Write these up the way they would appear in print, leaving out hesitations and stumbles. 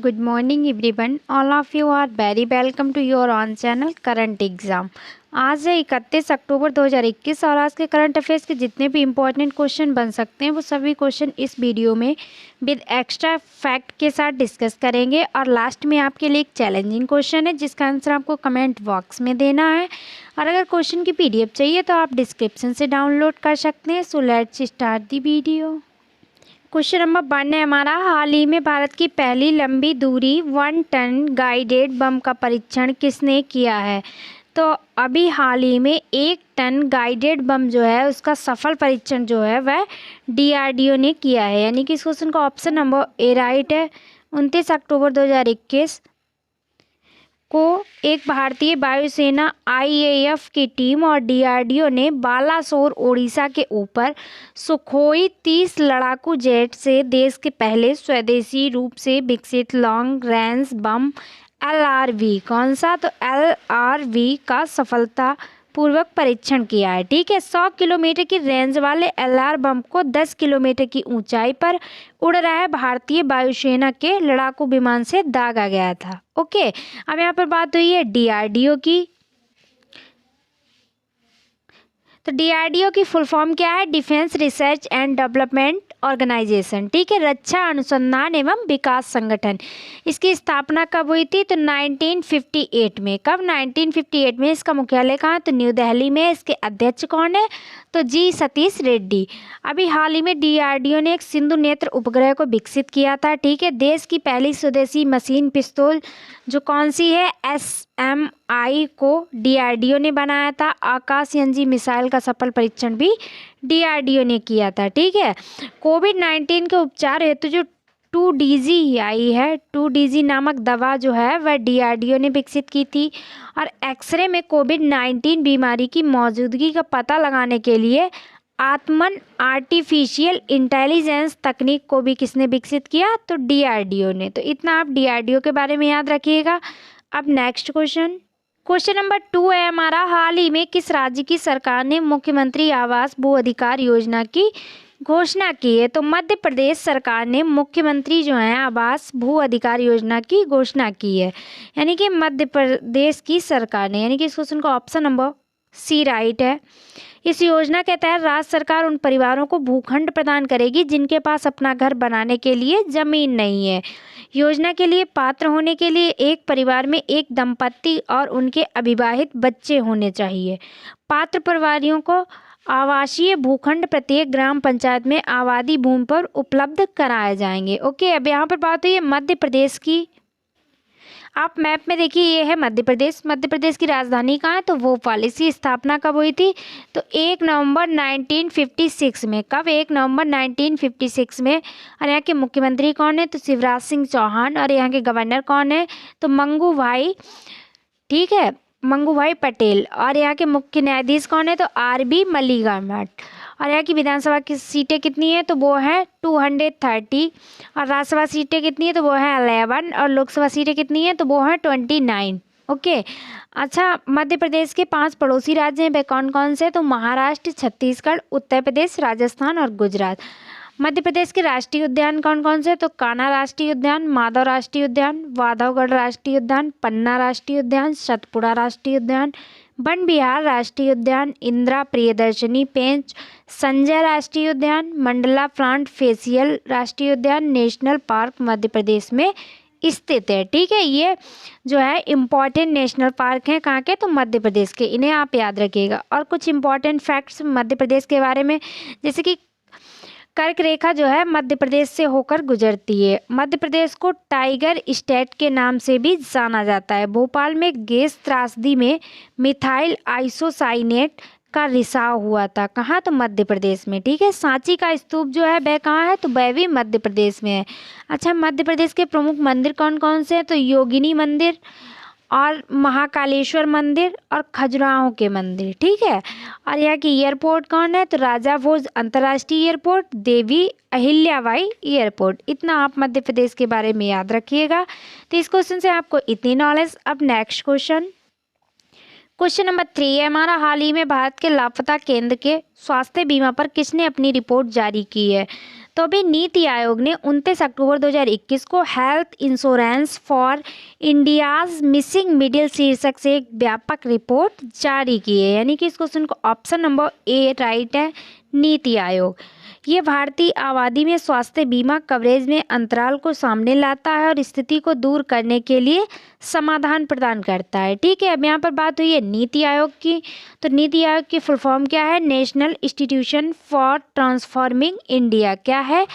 Good morning everyone. All of you are very welcome to your on channel current exam. आज है 31 अक्टूबर 2021 और आज के करंट अफेयर्स के जितने भी इम्पोर्टेंट क्वेश्चन बन सकते हैं वो सभी क्वेश्चन इस वीडियो में विद एक्स्ट्रा फैक्ट के साथ डिस्कस करेंगे। और लास्ट में आपके लिए एक चैलेंजिंग क्वेश्चन है जिसका आंसर आपको कमेंट बॉक्स में देना है। और अगर क्वेश्चन की PDF चाहिए तो आप डिस्क्रिप्शन से डाउनलोड कर सकते हैं। So let's start the video. Question number 1 है हमारा, हाल ही में भारत की पहली लंबी दूरी 1 टन गाइडेड बम का परीक्षण किसने किया है? तो अभी हाल ही में 1 टन गाइडेड बम जो है उसका सफल परीक्षण जो है वह DRDO ने किया है, यानी कि इस क्वेश्चन का ऑप्शन नंबर ए राइट है। 29 अक्टूबर 2021 को एक भारतीय वायुसेना IAF की टीम और DRDO ने बालासोर ओडिशा के ऊपर सुखोई 30 लड़ाकू जेट से देश के पहले स्वदेशी रूप से विकसित लॉन्ग रेंज बम LRV कौन सा, तो LRV का सफलता पूर्वक परीक्षण किया है। ठीक है, 100 किलोमीटर की रेंज वाले LR बम को 10 किलोमीटर की ऊंचाई पर उड़ रहे भारतीय वायुसेना के लड़ाकू विमान से दागा गया था। ओके, अब यहाँ पर बात हुई है DRDO की। तो DRDO की फुल फॉर्म क्या है? Defence Research and Development Organisation. ठीक है, रक्षा अनुसंधान एवं विकास संगठन। इसकी स्थापना कब हुई थी? तो 1958 में। कब? 1958 में। इसका मुख्यालय कहाँ? तो न्यू दिल्ली में। इसके अध्यक्ष कौन है? तो G सतीश रेड्डी। अभी हाल ही में DRDO ने एक सिंधु नेत्र उपग्रह को विकसित किया था। ठीक है, देश की पहली स्वदेशी मशीन पिस्तौल जो कौन सी है? SMI को DRDO ने बनाया था। आकाशयंजी मिसाइल का सफल परीक्षण भी DRDO ने किया था। ठीक है, कोविड-19 के उपचार हेतु जो 2DG आई है, 2DG नामक दवा जो है वह DRDO ने विकसित की थी। और एक्सरे में कोविड-19 बीमारी की मौजूदगी का पता लगाने के लिए आत्मन आर्टिफिशियल इंटेलिजेंस तकनीक को भी किसने विकसित किया? तो DRDO ने। तो इतना आप DRDO के बारे में याद रखिएगा। अब नेक्स्ट क्वेश्चन नंबर 2 है हमारा, हाल ही में किस राज्य की सरकार ने मुख्यमंत्री आवास भू अधिकार योजना की घोषणा की है? तो मध्य प्रदेश सरकार ने मुख्यमंत्री जो है आवास भू अधिकार योजना की घोषणा की है, यानी कि मध्य प्रदेश की सरकार ने, यानी कि इस क्वेश्चन का ऑप्शन नंबर C राइट है। इस योजना के तहत राज्य सरकार उन परिवारों को भूखंड प्रदान करेगी जिनके पास अपना घर बनाने के लिए जमीन नहीं है। योजना के लिए पात्र होने के लिए एक परिवार में एक दंपत्ति और उनके अविवाहित बच्चे होने चाहिए। पात्र परिवारों को आवासीय भूखंड प्रत्येक ग्राम पंचायत में आबादी भूमि पर उपलब्ध कराए जाएंगे। ओके, अब यहाँ पर बात हुई है मध्य प्रदेश की। आप मैप में देखिए, ये है मध्य प्रदेश। मध्य प्रदेश की राजधानी कहाँ है? तो भोपाल। इसकी स्थापना कब हुई थी? तो 1 नवंबर 1956 में। कब? 1 नवंबर 1956 में। और यहाँ के मुख्यमंत्री कौन है? तो शिवराज सिंह चौहान। और यहाँ के गवर्नर कौन है? तो मंगू भाई, ठीक है, मंगू भाई पटेल। और यहाँ के मुख्य न्यायाधीश कौन है? तो RB मलिकामठ। और यहाँ की विधानसभा की सीटें कितनी है? तो वो है 230। और राज्यसभा सीटें कितनी है? तो वो है 11। और लोकसभा सीटें कितनी है? तो वो है 29। ओके, अच्छा, मध्य प्रदेश के 5 पड़ोसी राज्य हैं, वे कौन कौन से? तो महाराष्ट्र, छत्तीसगढ़, उत्तर प्रदेश, राजस्थान और गुजरात। मध्य प्रदेश के राष्ट्रीय उद्यान कौन कौन से? तो कान्हा राष्ट्रीय उद्यान, माधव राष्ट्रीय उद्यान, माधवगढ़ राष्ट्रीय उद्यान, पन्ना राष्ट्रीय उद्यान, सतपुड़ा राष्ट्रीय उद्यान, वन विहार राष्ट्रीय उद्यान, इंदिरा प्रियदर्शनी पेंच, संजय राष्ट्रीय उद्यान, मंडला प्लांट फेसियल राष्ट्रीय उद्यान, नेशनल पार्क मध्य प्रदेश में स्थित है। ठीक है, ये जो है इम्पॉर्टेंट नेशनल पार्क हैं, कहाँ के? तो मध्य प्रदेश के। इन्हें आप याद रखिएगा। और कुछ इम्पॉर्टेंट फैक्ट्स मध्य प्रदेश के बारे में, जैसे कि कर्क रेखा जो है मध्य प्रदेश से होकर गुजरती है। मध्य प्रदेश को टाइगर स्टेट के नाम से भी जाना जाता है। भोपाल में गैस त्रासदी में मिथाइल आइसोसाइनेट का रिसाव हुआ था। कहाँ? तो मध्य प्रदेश में। ठीक है, सांची का स्तूप जो है वह कहाँ है? तो वह भी मध्य प्रदेश में है। अच्छा, मध्य प्रदेश के प्रमुख मंदिर कौन कौन से हैं? तो योगिनी मंदिर और महाकालेश्वर मंदिर और खजुराहो के मंदिर। ठीक है, और यहाँ की एयरपोर्ट कौन है? तो राजा भोज अंतर्राष्ट्रीय एयरपोर्ट, देवी अहिल्याबाई एयरपोर्ट। इतना आप मध्य प्रदेश के बारे में याद रखिएगा। तो इस क्वेश्चन से आपको इतनी नॉलेज। अब नेक्स्ट क्वेश्चन नंबर 3 है हमारा, हाल ही में भारत के लापता केंद्र के स्वास्थ्य बीमा पर किसने अपनी रिपोर्ट जारी की है? तो अभी नीति आयोग ने 29 अक्टूबर 2021 को health insurance for India's missing middle शीर्षक से एक व्यापक रिपोर्ट जारी की है, यानी कि इस क्वेश्चन को ऑप्शन नंबर ए राइट है, नीति आयोग। ये भारतीय आबादी में स्वास्थ्य बीमा कवरेज में अंतराल को सामने लाता है और स्थिति को दूर करने के लिए समाधान प्रदान करता है। ठीक है, अब यहाँ पर बात हुई है नीति आयोग की, तो नीति आयोग की फुल फॉर्म क्या है? National institution for transforming India. क्या है?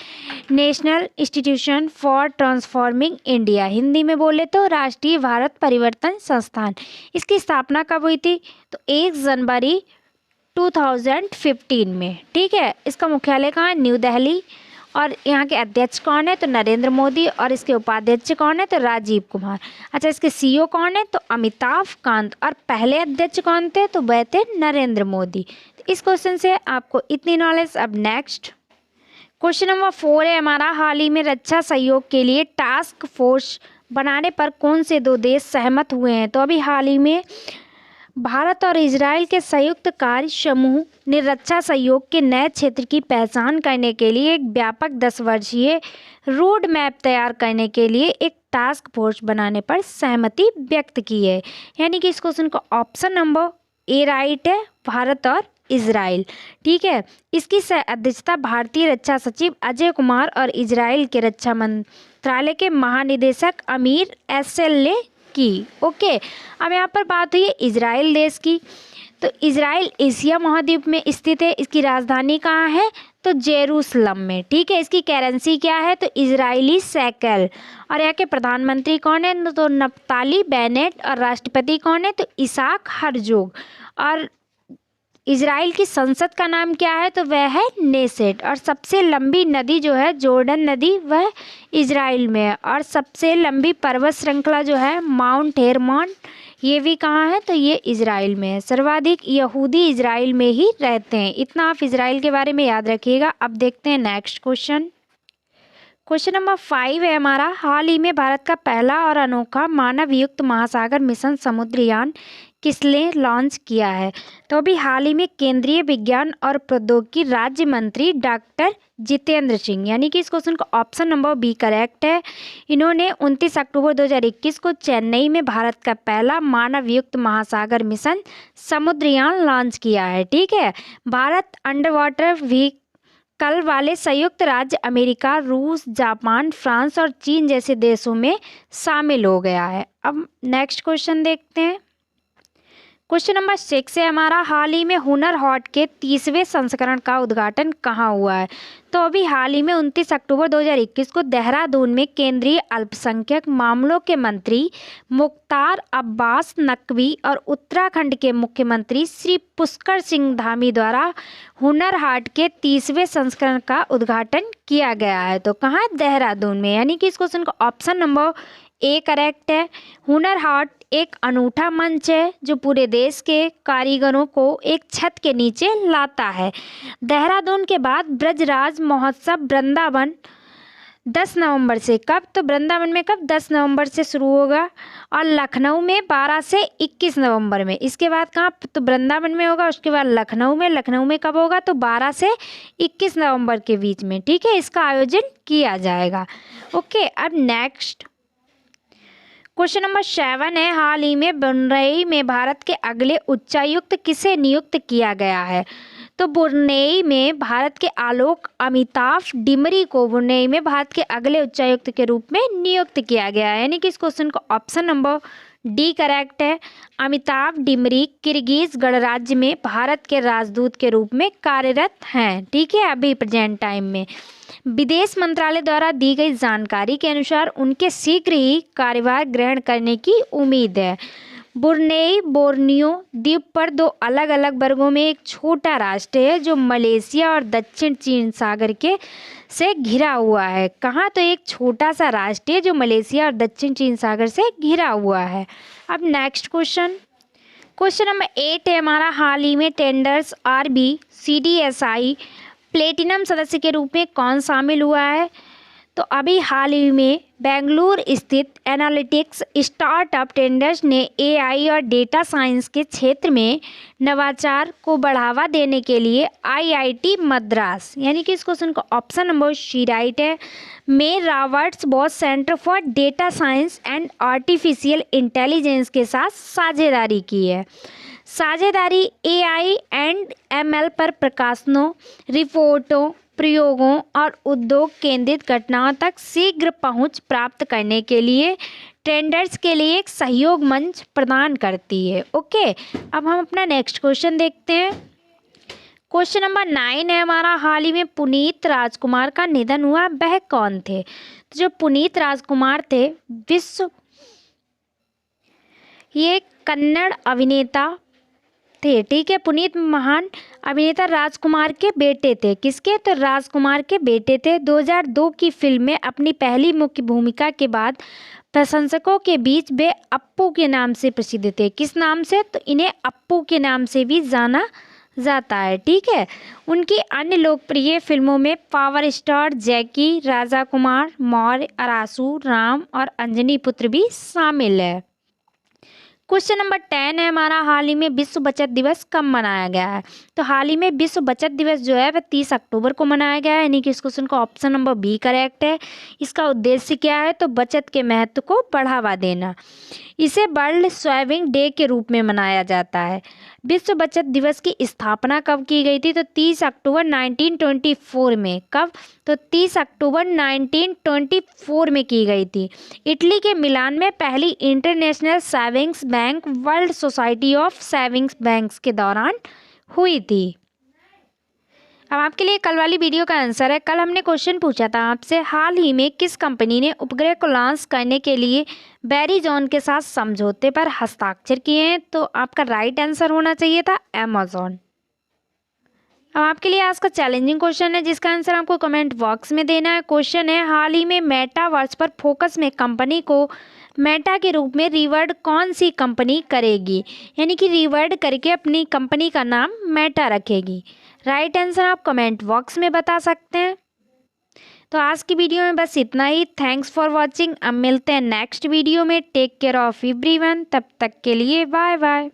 National institution for transforming India, Hindi में बोले तो राष्ट्रीय भारत परिवर्तन संस्थान। इसकी स्थापना कब हुई थी? तो 1 जनवरी 2015 में। ठीक है, इसका मुख्यालय कहाँ है? न्यू दिल्ली। और यहाँ के अध्यक्ष कौन है? तो नरेंद्र मोदी। और इसके उपाध्यक्ष कौन है? तो राजीव कुमार। अच्छा, इसके सीईओ कौन है? तो अमिताभ कांत। और पहले अध्यक्ष कौन थे? तो वह थे नरेंद्र मोदी। तो इस क्वेश्चन से आपको इतनी नॉलेज। अब नेक्स्ट क्वेश्चन नंबर 4 है हमारा, हाल ही में रक्षा सहयोग के लिए टास्क फोर्स बनाने पर कौन से 2 देश सहमत हुए हैं? तो अभी हाल ही में भारत और इजराइल के संयुक्त कार्य समूह ने रक्षा सहयोग के नए क्षेत्र की पहचान करने के लिए एक व्यापक 10 वर्षीय रोड मैप तैयार करने के लिए एक टास्क फोर्स बनाने पर सहमति व्यक्त की है, यानी कि इस क्वेश्चन को ऑप्शन नंबर ए राइट है, भारत और इजराइल। ठीक है, इसकी सह अध्यक्षता भारतीय रक्षा सचिव अजय कुमार और इजराइल के रक्षा मंत्रालय के महानिदेशक अमीर एसेल ने की। ओके, अब यहाँ पर बात हुई है इजराइल देश की। तो इजराइल एशिया महाद्वीप में स्थित है। इसकी राजधानी कहाँ है? तो जेरूसलम में। ठीक है, इसकी करेंसी क्या है? तो इजरायली शेकेल। और यहाँ के प्रधानमंत्री कौन है? तो नफ्ताली बेनेट। और राष्ट्रपति कौन है? तो इसाक हर्जोग। और इजराइल की संसद का नाम क्या है? तो वह है नेसेट। और सबसे लंबी नदी जो है जॉर्डन नदी, वह इजराइल में है। और सबसे लंबी पर्वत श्रृंखला जो है माउंट हेरमोन, ये भी कहाँ है? तो ये इजराइल में है। सर्वाधिक यहूदी इजराइल में ही रहते हैं। इतना आप इजराइल के बारे में याद रखिएगा। अब देखते हैं नेक्स्ट क्वेश्चन। क्वेश्चन नंबर 5 है हमारा, हाल ही में भारत का पहला और अनोखा मानव युक्त महासागर मिशन समुद्रयान किसने लॉन्च किया है? तो अभी हाल ही में केंद्रीय विज्ञान और प्रौद्योगिकी राज्य मंत्री डॉक्टर जितेंद्र सिंह, यानी कि इस क्वेश्चन को ऑप्शन नंबर बी करेक्ट है। इन्होंने 29 अक्टूबर 2021 को चेन्नई में भारत का पहला मानव युक्त महासागर मिशन समुद्रयान लॉन्च किया है। ठीक है, भारत अंडर वाटर व्हीकल वाले संयुक्त राज्य अमेरिका, रूस, जापान, फ्रांस और चीन जैसे देशों में शामिल हो गया है। अब नेक्स्ट क्वेश्चन देखते हैं। क्वेश्चन नंबर 6 है हमारा, हाल ही में हुनर हाट के 30वें संस्करण का उद्घाटन कहाँ हुआ है? तो अभी हाल ही में 29 अक्टूबर 2021 को देहरादून में केंद्रीय अल्पसंख्यक मामलों के मंत्री मुख्तार अब्बास नकवी और उत्तराखंड के मुख्यमंत्री श्री पुष्कर सिंह धामी द्वारा हुनर हाट के 30वें संस्करण का उद्घाटन किया गया है। तो कहाँ? देहरादून में, यानी कि इस क्वेश्चन का ऑप्शन नंबर ए करेक्ट है। हुनर हाट एक अनूठा मंच है जो पूरे देश के कारीगरों को एक छत के नीचे लाता है। देहरादून के बाद ब्रजराज महोत्सव वृंदावन 10 नवंबर से, कब? तो वृंदावन में कब? 10 नवंबर से शुरू होगा। और लखनऊ में 12 से 21 नवंबर में। इसके बाद कहाँ? तो वृंदावन में होगा, उसके बाद लखनऊ में। लखनऊ में कब होगा? तो 12 से 21 नवंबर के बीच में। ठीक है, इसका आयोजन किया जाएगा। ओके, अब नेक्स्ट क्वेश्चन नंबर 7 है, हाल ही में ब्रुनेई में भारत के अगले उच्चायुक्त किसे नियुक्त किया गया है? तो ब्रुनेई में भारत के आलोक अमिताभ डिमरी को ब्रुनेई में भारत के अगले उच्चायुक्त के रूप में नियुक्त किया गया है, यानी कि इस क्वेश्चन को ऑप्शन नंबर डी करेक्ट है। अमिताभ डिमरी किर्गिज गणराज्य में भारत के राजदूत के रूप में कार्यरत हैं। ठीक है, अभी प्रेजेंट टाइम में। विदेश मंत्रालय द्वारा दी गई जानकारी के अनुसार उनके शीघ्र ही कार्यभार ग्रहण करने की उम्मीद है। ब्रुनेई बोर्नियो द्वीप पर 2 अलग अलग वर्गों में एक छोटा राष्ट्र है जो मलेशिया और दक्षिण चीन सागर के से घिरा हुआ है। कहाँ? तो एक छोटा सा राष्ट्र है जो मलेशिया और दक्षिण चीन सागर से घिरा हुआ है। अब नेक्स्ट क्वेश्चन नंबर 8 है हमारा, हाल ही में टेंडर्स RBCDSI प्लेटिनम सदस्य के रूप में कौन शामिल हुआ है? तो अभी हाल ही में बेंगलुरु स्थित एनालिटिक्स स्टार्टअप टेंडर्स ने एआई और डेटा साइंस के क्षेत्र में नवाचार को बढ़ावा देने के लिए आईआईटी मद्रास, यानी कि इस क्वेश्चन का ऑप्शन नंबर सी राइट है, में Roberts Bosch centre for data science and artificial intelligence के साथ साझेदारी की है। साझेदारी एआई एंड एमएल पर प्रकाशनों, रिपोर्टों, प्रयोगों और उद्योग केंद्रित घटनाओं तक शीघ्र पहुंच प्राप्त करने के लिए ट्रेंडर्स के लिए एक सहयोग मंच प्रदान करती है। ओके, अब हम अपना नेक्स्ट क्वेश्चन देखते हैं। क्वेश्चन नंबर 9 है हमारा, हाल ही में पुनीत राजकुमार का निधन हुआ, वह कौन थे? तो जो पुनीत राजकुमार थे ये कन्नड़ अभिनेता थे, ठीक है। पुनीत महान अभिनेता राजकुमार के बेटे थे। किसके? तो राजकुमार के बेटे थे। 2002 की फिल्म में अपनी पहली मुख्य भूमिका के बाद प्रशंसकों के बीच वे अप्पू के नाम से प्रसिद्ध थे। किस नाम से? तो इन्हें अप्पू के नाम से भी जाना जाता है, ठीक है। उनकी अन्य लोकप्रिय फिल्मों में पावर स्टार जैकी, राजा कुमार, मौर्य, अरासू, राम और अंजनी पुत्र भी शामिल है। क्वेश्चन नंबर 10 है हमारा, हाल ही में विश्व बचत दिवस कब मनाया गया है? तो हाल ही में विश्व बचत दिवस जो है वह 30 अक्टूबर को मनाया गया है, यानी कि इस क्वेश्चन का ऑप्शन नंबर बी करेक्ट है। इसका उद्देश्य क्या है? तो बचत के महत्व को बढ़ावा देना। इसे वर्ल्ड सेविंग डे के रूप में मनाया जाता है। विश्व बचत दिवस की स्थापना कब की गई थी? तो 30 अक्टूबर 1924 में। कब? तो 30 अक्टूबर 1924 में की गई थी। इटली के मिलान में पहली international savings bank world society of savings banks के दौरान हुई थी। अब आपके लिए कल वाली वीडियो का आंसर है। कल हमने क्वेश्चन पूछा था आपसे, हाल ही में किस कंपनी ने उपग्रह को लॉन्च करने के लिए वेरिजॉन के साथ समझौते पर हस्ताक्षर किए हैं? तो आपका राइट आंसर होना चाहिए था अमेजॉन। अब आपके लिए आज का चैलेंजिंग क्वेश्चन है जिसका आंसर आपको कमेंट बॉक्स में देना है। क्वेश्चन है, हाल ही में मेटावर्स पर फोकस में कंपनी को मेटा के रूप में रिवर्ड कौन सी कंपनी करेगी? यानी कि रिवर्ड करके अपनी कंपनी का नाम मेटा रखेगी। राइट आंसर आप कमेंट बॉक्स में बता सकते हैं। तो आज की वीडियो में बस इतना ही। Thanks for watching. अब मिलते हैं नेक्स्ट वीडियो में। Take care of everyone. तब तक के लिए बाय बाय।